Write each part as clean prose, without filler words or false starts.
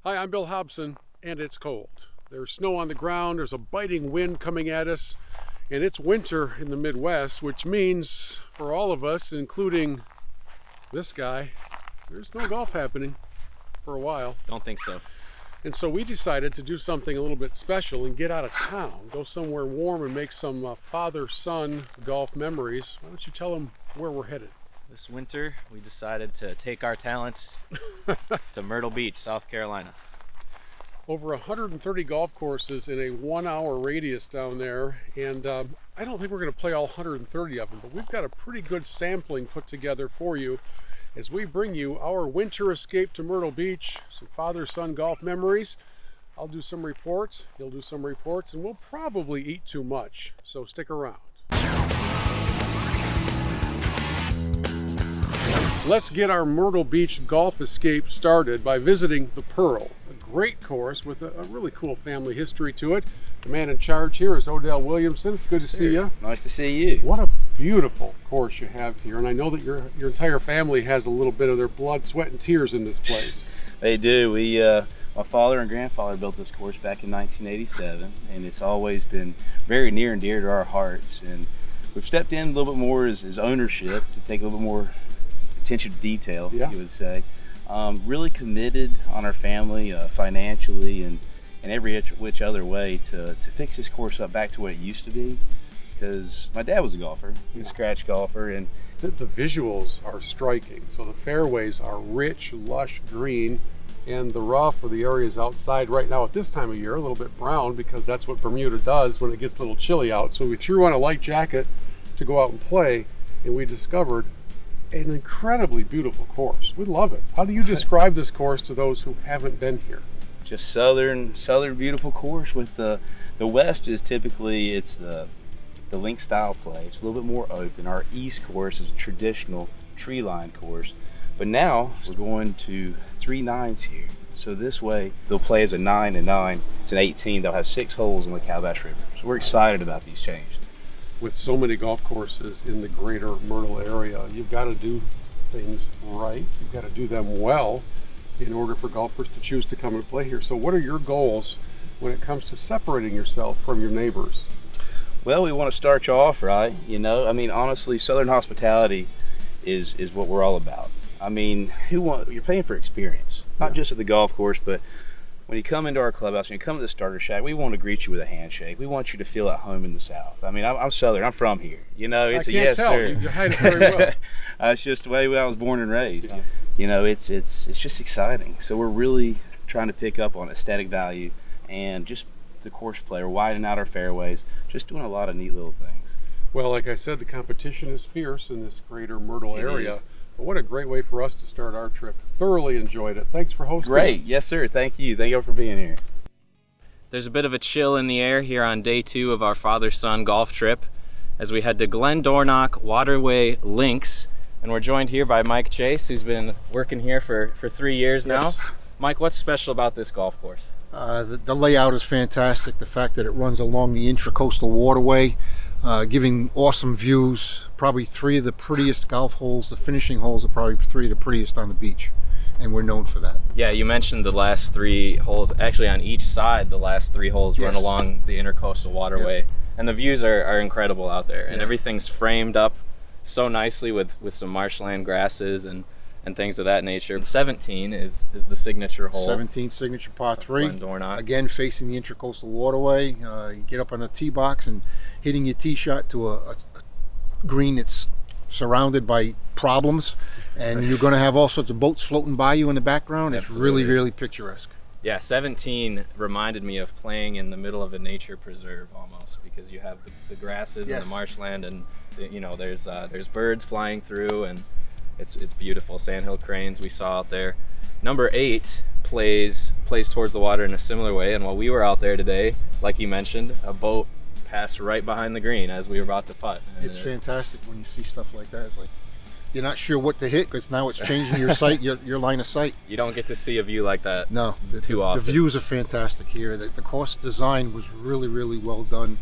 Hi, I'm Bill Hobson, and it's cold. There's snow on the ground, there's a biting wind coming at us, and it's winter in the Midwest, which means for all of us, including this guy, there's no golf happening for a while. Don't think so. And so we decided to do something a little bit special and get out of town, go somewhere warm and make some father-son golf memories. Why don't you tell them where we're headed? This winter, we decided to take our talents to Myrtle Beach, South Carolina. Over 130 golf courses in a 1 hour radius down there, and I don't think we're going to play all 130 of them, but we've got a pretty good sampling put together for you as we bring you our winter escape to Myrtle Beach, some father-son golf memories. I'll do some reports, he'll do some reports, and we'll probably eat too much, so stick around. Let's get our Myrtle Beach golf escape started by visiting the Pearl, a great course with a really cool family history to it. The man in charge here is Odell Williamson. It's good to see you. Nice to see you. What a beautiful course you have here, and I know that your entire family has a little bit of their blood, sweat, and tears in this place. They do. My father and grandfather built this course back in 1987, and it's always been very near and dear to our hearts. And we've stepped in a little bit more as ownership to take a little bit more attention to detail, you would say. Really committed on our family financially and every which other way to fix this course up back to what it used to be, because my dad was a golfer. He was a scratch golfer, and the visuals are striking. So the fairways are rich, lush green, and the rough or the areas outside right now at this time of year a little bit brown, because that's what Bermuda does when it gets a little chilly out. So we threw on a light jacket to go out and play, and we discovered an incredibly beautiful course. We love it. How do you describe this course to those who haven't been here? Just southern beautiful course. With the west is typically it's the link style play. It's a little bit more open. Our east course is a traditional tree line course, but now we're going to 3 9s here. So this way they'll play as a 9 and 9. It's an 18. They'll have 6 holes in the Calabash River. So we're excited about these changes. With so many golf courses in the greater Myrtle area, you've got to do things right. You've got to do them well in order for golfers to choose to come and play here. So what are your goals when it comes to separating yourself from your neighbors? Well, we want to start you off right. I mean, honestly, Southern hospitality is what we're all about. I mean, you're paying for experience, not just at the golf course, but when you come into our clubhouse, when you come to the starter shack, we want to greet you with a handshake. We want you to feel at home in the South. I mean, I'm Southern. I'm from here. It's I can't tell. Sir. You hide it very well. It's just the way I was born and raised. Yeah. It's just exciting. So we're really trying to pick up on aesthetic value and just the course play. We're widening out our fairways, just doing a lot of neat little things. Well, like I said, the competition is fierce in this greater Myrtle area. Is. But what a great way for us to start our trip. Thoroughly enjoyed it. Thanks for hosting Great. us. Yes, sir. Thank you. Thank you all for being here. There's a bit of a chill in the air here on day 2 of our father-son golf trip as we head to Glen, Dornoch, Waterway Links. And we're joined here by Mike Chase, who's been working here for 3 years now. Yes. Mike, what's special about this golf course? The layout is fantastic. The fact that it runs along the intracoastal waterway, giving awesome views. Probably 3 of the prettiest golf holes. The finishing holes are probably 3 of the prettiest on the beach, and we're known for that. Yeah, you mentioned the last 3 holes. Actually, on each side, the last 3 holes run along the intercoastal waterway. Yep. And the views are incredible out there. And everything's framed up so nicely with some marshland grasses and things of that nature. 17 is the signature hole. 17 signature par 3. Dornoch. Again, facing the intracoastal waterway. You get up on a tee box and hitting your tee shot to a green that's surrounded by problems, and you're going to have all sorts of boats floating by you in the background. It's really, really picturesque. Yeah, 17 reminded me of playing in the middle of a nature preserve almost, because you have the grasses and the marshland, and there's birds flying through, and it's beautiful. Sandhill cranes we saw out there. Number 8 plays towards the water in a similar way, and while we were out there today, like you mentioned, a boat passed right behind the green as we were about to putt. And it's fantastic when you see stuff like that. It's like you're not sure what to hit because now it's changing your sight, your line of sight. You don't get to see a view like that too often. The views are fantastic here. The course design was really, really well done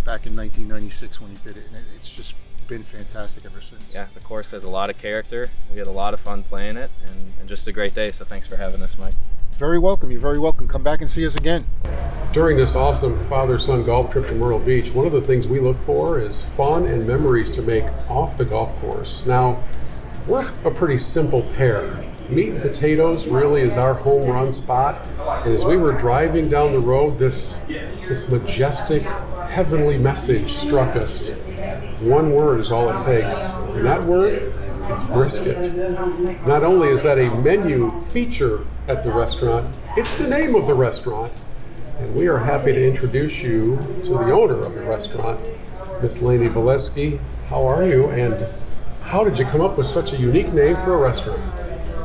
back in 1996 when he did it, and it's just been fantastic ever since. Yeah, the course has a lot of character. We had a lot of fun playing it, and just a great day, so thanks for having us, Mike. very welcome. You're very welcome. Come back and see us again. During this awesome father-son golf trip to Myrtle Beach, one of the things we look for is fun and memories to make off the golf course. Now, we're a pretty simple pair. Meat and potatoes really is our home run spot. And as we were driving down the road, this majestic, heavenly message struck us. One word is all it takes, and that word is brisket. Not only is that a menu feature at the restaurant, it's the name of the restaurant. And we are happy to introduce you to the owner of the restaurant, Miss Lainey Valesky. How are you, and how did you come up with such a unique name for a restaurant?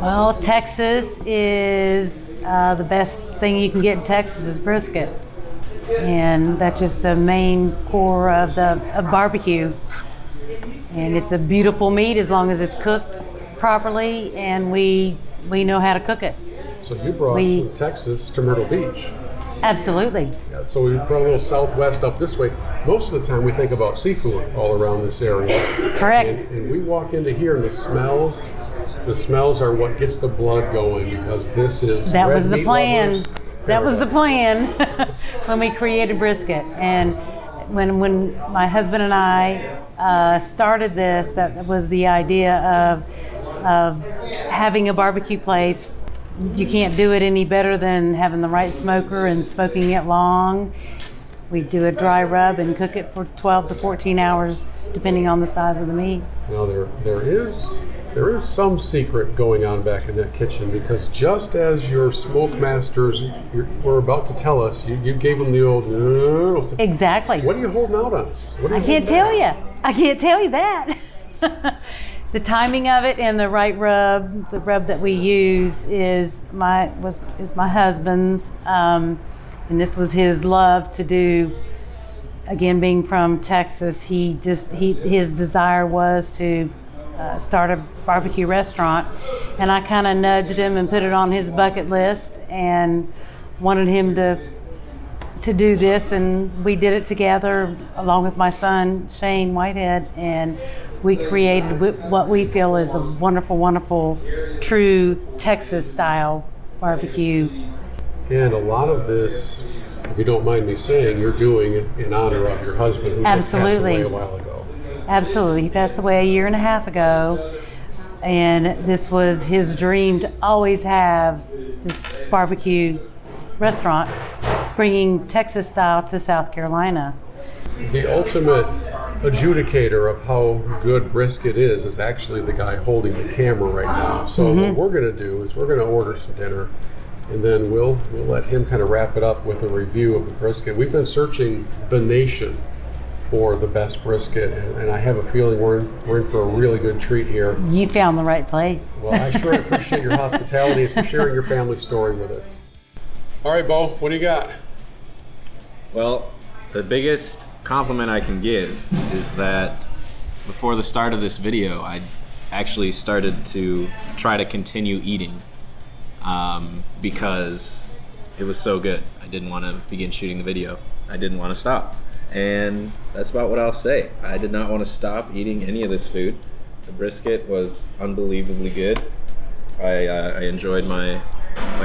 Well, Texas is the best thing you can get in Texas is brisket. And that's just the main core of barbecue. And it's a beautiful meat as long as it's cooked properly, and we know how to cook it. So you brought some Texas to Myrtle Beach. Absolutely. Yeah, so we brought a little southwest up this way. Most of the time we think about seafood all around this area. Correct. And we walk into here and the smells are what gets the blood going, because this is That red was the meat plan. lovers' That was the paradise. plan when we created brisket. And when my husband and I started this, that was the idea of having a barbecue place. You can't do it any better than having the right smoker and smoking it long. We do a dry rub and cook it for 12 to 14 hours, depending on the size of the meat. Now there is some secret going on back in that kitchen, because just as your smoke masters were about to tell us, you gave them the old Exactly. What are you holding out on us? I can't tell you. I can't tell you that. The timing of it and the right rub, the rub that we use is my husband's, and this was his love to do. Again, being from Texas, his desire was to start a barbecue restaurant, and I kind of nudged him and put it on his bucket list and wanted him to do this, and we did it together along with my son Shane Whitehead, and we created what we feel is a wonderful, wonderful, true Texas style barbecue. And a lot of this, if you don't mind me saying, you're doing it in honor of your husband, who just passed away a while ago. Absolutely. He passed away a year and a half ago, and this was his dream to always have this barbecue restaurant, bringing Texas style to South Carolina. The ultimate adjudicator of how good brisket is actually the guy holding the camera right now. So what we're going to do is we're going to order some dinner, and then we'll let him kind of wrap it up with a review of the brisket. We've been searching the nation for the best brisket, and I have a feeling we're in for a really good treat here. You found the right place. Well, I sure appreciate your hospitality and for sharing your family story with us. All right, Bo, what do you got? Well, the biggest compliment I can give is that before the start of this video, I actually started to try to continue eating because it was so good. I didn't want to begin shooting the video. I didn't want to stop. And that's about what I'll say. I did not want to stop eating any of this food. The brisket was unbelievably good. I enjoyed my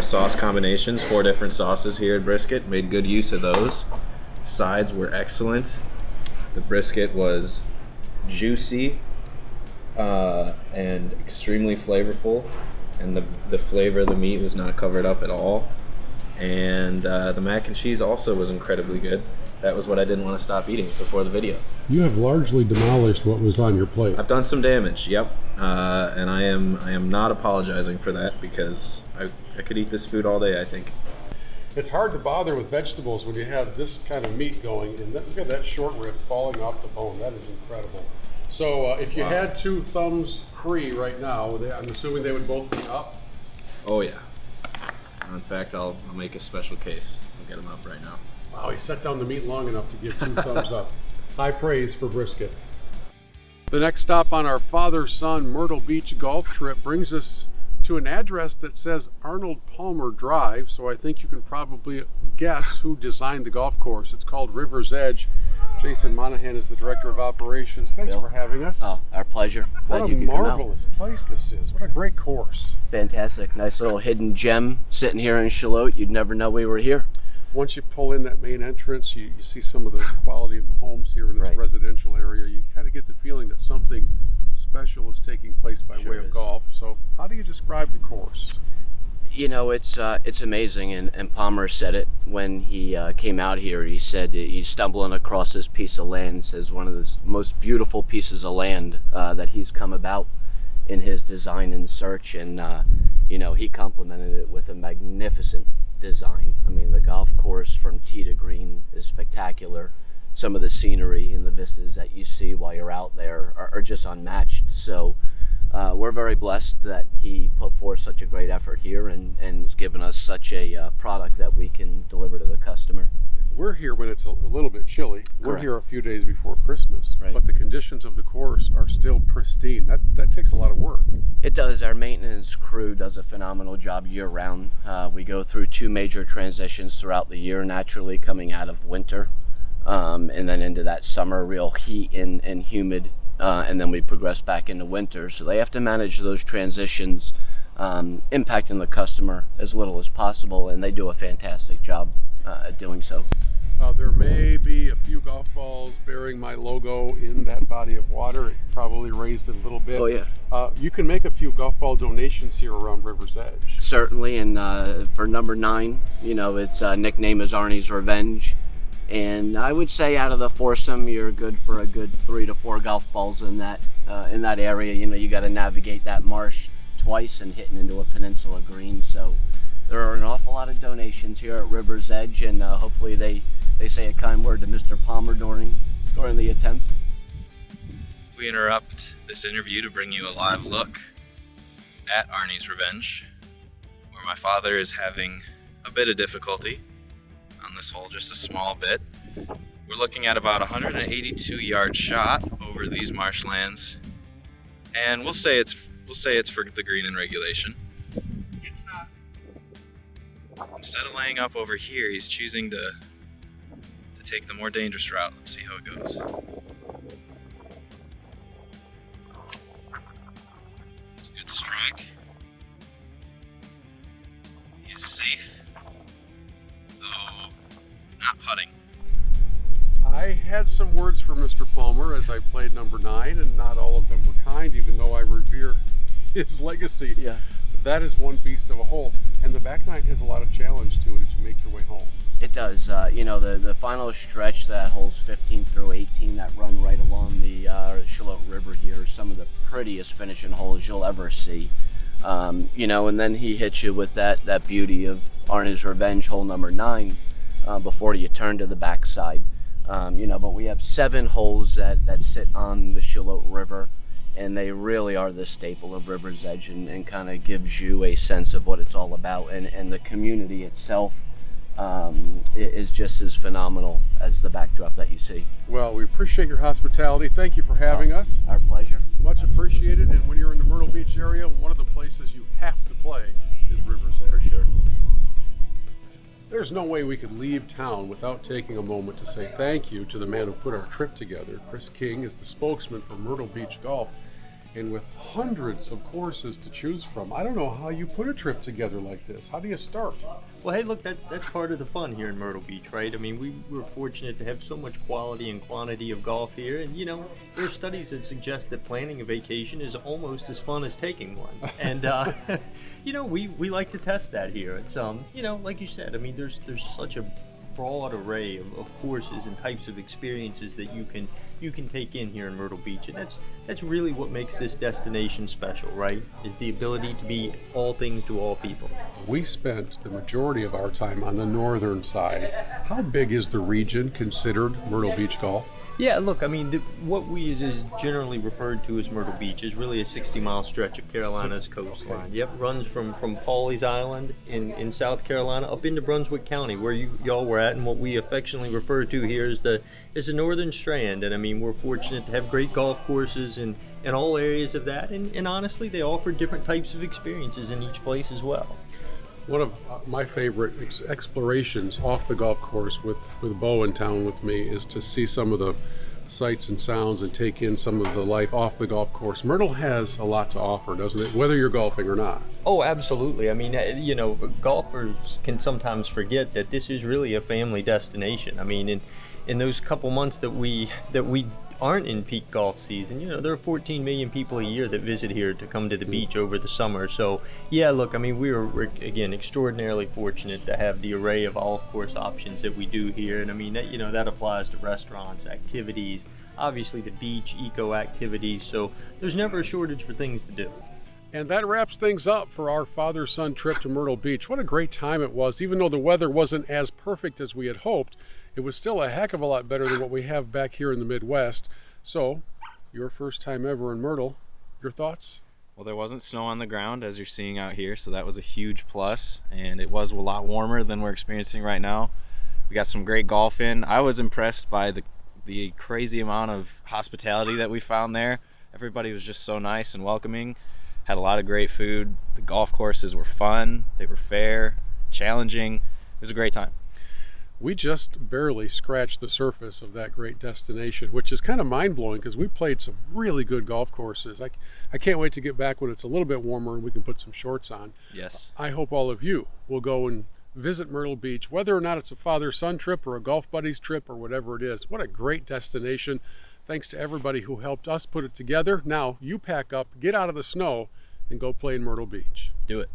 sauce combinations, 4 different sauces here at Brisket, made good use of those. Sides were excellent. The brisket was juicy and extremely flavorful, and the flavor of the meat was not covered up at all. And the mac and cheese also was incredibly good. That was what I didn't want to stop eating before the video. You have largely demolished what was on your plate. I've done some damage, yep. And I am not apologizing for that, because I could eat this food all day, I think. It's hard to bother with vegetables when you have this kind of meat going, and look at that short rib falling off the bone. That is incredible. So if you had 2 thumbs free right now, I'm assuming they would both be up? Oh yeah. In fact, I'll make a special case. I'll get them up right now. Wow, he set down the meat long enough to get 2 thumbs up. High praise for brisket. The next stop on our father-son Myrtle Beach golf trip brings us to an address that says Arnold Palmer Drive, so I think you can probably guess who designed the golf course. It's called River's Edge, Jason Monahan is the Director of Operations. Thanks Bill. for having us. Oh, our pleasure. What Glad a you could come out. marvelous place this is. What a great course. Fantastic. Nice little hidden gem sitting here in Charlotte. You'd never know we were here. Once you pull in that main entrance, you see some of the quality of the homes here in this Right. residential area. You kind of get the feeling that something special is taking place by Sure way of is. golf. So how do you describe the course? You know, it's amazing, and Palmer said it when he came out here. He said that he's stumbling across this piece of land. Says one of the most beautiful pieces of land that he's come about in his design and search, and you know, he complimented it with a magnificent design. I mean, the golf course from tee to green is spectacular. Some of the scenery and the vistas that you see while you're out there are just unmatched. So we're very blessed that he put forth such a great effort here and has given us such a product that we can deliver to the customer. We're here when it's a little bit chilly. We're Correct. here a few days before Christmas, Right. but the conditions of the course are still pristine. That takes a lot of work. It does. Our maintenance crew does a phenomenal job year-round. We go through 2 major transitions throughout the year, naturally coming out of winter and then into that summer, real heat and humid, and then we progress back into winter. So they have to manage those transitions, impacting the customer as little as possible, and they do a fantastic job at doing so. There may be a few golf balls bearing my logo in that body of water. It probably raised it a little bit. Oh, yeah. You can make a few golf ball donations here around River's Edge. Certainly, and for number 9, you know, its nickname is Arnie's Revenge. And I would say out of the foursome, you're good for a good 3 to 4 golf balls in that area. You know, you got to navigate that marsh twice and hitting into a peninsula green. So there are an awful lot of donations here at River's Edge, and hopefully they say a kind word to Mr. Palmer during the attempt. We interrupt this interview to bring you a live look at Arnie's Revenge, where my father is having a bit of difficulty on this hole, just a small bit. We're looking at about a 182-yard shot over these marshlands, and we'll say it's for the green in regulation. It's not. Instead of laying up over here, he's choosing to take the more dangerous route. Let's see how it goes. It's a good strike. He's safe, though not putting. I had some words for Mr. Palmer as I played number 9, and not all of them were kind, even though I revere his legacy. Yeah. But that is one beast of a hole, and the back 9 has a lot of challenge to it as you make your way home. It does. You know, the final stretch that holds 15 through 18 that run right along the Charlotte River here are some of the prettiest finishing holes you'll ever see. You know, and then he hits you with that beauty of Arnie's Revenge, hole number 9, before you turn to the backside. You know, but we have 7 holes that sit on the Charlotte River, and they really are the staple of River's Edge, and kind of gives you a sense of what it's all about, and the community itself is just as phenomenal as the backdrop that you see. Well, we appreciate your hospitality. Thank you for having us. Our pleasure. Much appreciated. And when you're in the Myrtle Beach area, one of the places you have to play is River's Edge. For sure. There's no way we could leave town without taking a moment to say thank you to the man who put our trip together. Chris King is the spokesman for Myrtle Beach Golf, and with hundreds of courses to choose from, I don't know how you put a trip together like this. How do you start? Well, hey, look, that's part of the fun here in Myrtle Beach, right? I mean, we're fortunate to have so much quality and quantity of golf here, and, you know, there are studies that suggest that planning a vacation is almost as fun as taking one. And, you know, we like to test that here. It's, you know, like you said, I mean, there's such a broad array of courses and types of experiences that you can take in here in Myrtle Beach, and that's really what makes this destination special, right? Is the ability to be all things to all people. We spent the majority of our time on the northern side. How big is the region considered Myrtle Beach Golf? Yeah, look, I mean, what we is generally referred to as Myrtle Beach is really a 60-mile stretch of Carolina's coastline. Yep, runs from Pawleys Island in South Carolina up into Brunswick County, where y'all were at, and what we affectionately refer to here is the northern strand. And I mean, we're fortunate to have great golf courses in all areas of that, and honestly, they offer different types of experiences in each place as well. One of my favorite explorations off the golf course with Bo in town with me is to see some of the sights and sounds and take in some of the life off the golf course. Myrtle has a lot to offer, doesn't it? Whether you're golfing or not. Oh, absolutely. I mean, golfers can sometimes forget that this is really a family destination. I mean, in those couple months that we aren't in peak golf season, there are 14 million people a year that visit here to come to the beach over the summer. So yeah, look, I mean, we're again extraordinarily fortunate to have the array of golf course options that we do here. And I mean, that applies to restaurants, activities, obviously the beach, eco activities. So there's never a shortage for things to do. And that wraps things up for our father-son trip to Myrtle Beach. What a great time it was. Even though the weather wasn't as perfect as we had hoped, it was still a heck of a lot better than what we have back here in the Midwest. So, your first time ever in Myrtle, your thoughts? Well, there wasn't snow on the ground as you're seeing out here, so that was a huge plus, and it was a lot warmer than we're experiencing right now. We got some great golf in. I was impressed by the crazy amount of hospitality that we found there. Everybody was just so nice and welcoming. Had a lot of great food. The golf courses were fun. They were fair, challenging. It was a great time. We just barely scratched the surface of that great destination, which is kind of mind-blowing because we played some really good golf courses. I can't wait to get back when it's a little bit warmer and we can put some shorts on. Yes. I hope all of you will go and visit Myrtle Beach, whether or not it's a father-son trip or a golf buddies trip or whatever it is. What a great destination. Thanks to everybody who helped us put it together. Now you pack up, get out of the snow, and go play in Myrtle Beach. Do it.